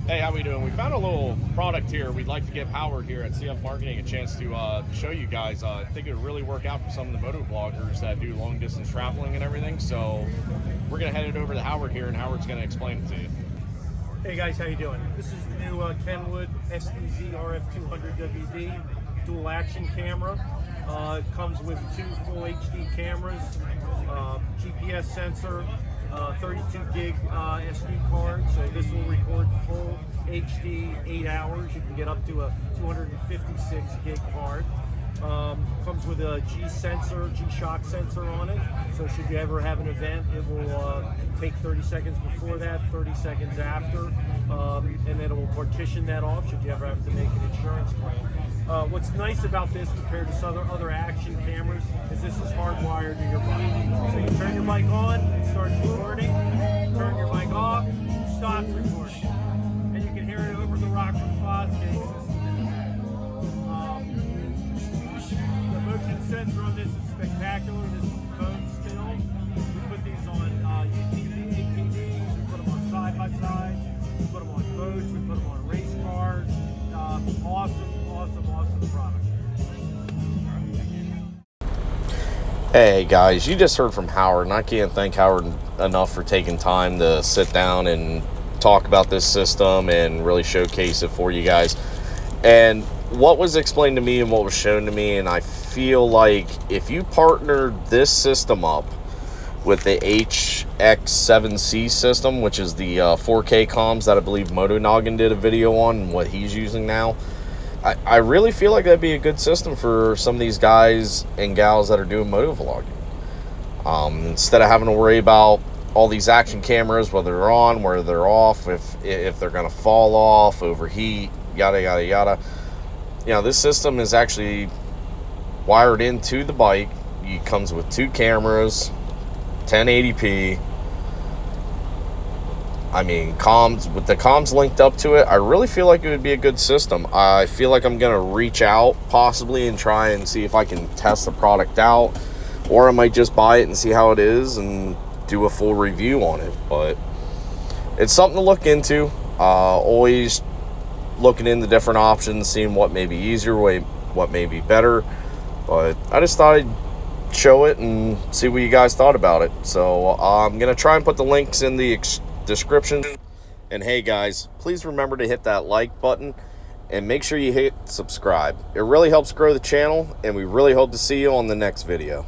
Hey, how we doing? We found a little product here we'd like to give Howard here at CF Marketing a chance to show you guys. I think it would really work out for some of the moto vloggers that do long distance traveling and everything. So we're going to head it over to Howard here, and Howard's going to explain it to you. Hey guys, how you doing? This is the new Kenwood STZ-RF 200 WD dual action camera. It comes with two full HD cameras, GPS sensor, 32 gig SD card, so this will record full HD 8 hours. You can get up to a 256 gig card. Comes with a G-Shock sensor on it, so should you ever have an event, it will take 30 seconds before that, 30 seconds after, and then it will partition that off should you ever have to make an insurance claim. What's nice about this compared to other action cameras is this is hardwired to your bike. So you turn your bike on, it starts recording, turn your bike off, it stops recording. And you can hear it over the Rockford Fosgate system. The motion sensor on this is spectacular. This is bone still. We put these on ATVs, we put them on side-by-sides, we put them on boats, we put them on race cars. Awesome product. Hey guys, you just heard from Howard, and I can't thank Howard enough for taking time to sit down and talk about this system and really showcase it for you guys. And what was explained to me and what was shown to me, and I feel like if you partner this system up with the HX7C system, which is the 4K comms that I believe Moto Noggin did a video on and what he's using now, I really feel like that'd be a good system for some of these guys and gals that are doing moto vlogging. Instead of having to worry about all these action cameras, whether they're on, whether they're off, if they're gonna fall off, overheat, yada yada yada. You know, this system is actually wired into the bike. It comes with two cameras, 1080p. I mean, comms, with the comms linked up to it, I really feel like it would be a good system. I feel like I'm gonna reach out possibly and try and see if I can test the product out, or I might just buy it and see how it is and do a full review on it. But it's something to look into. Always looking into different options, seeing what may be easier, what may be better. But I just thought I'd show it and see what you guys thought about it. So I'm gonna try and put the links in the description. And hey guys, please remember to hit that like button and make sure you hit subscribe. It really helps grow the channel, and we really hope to see you on the next video.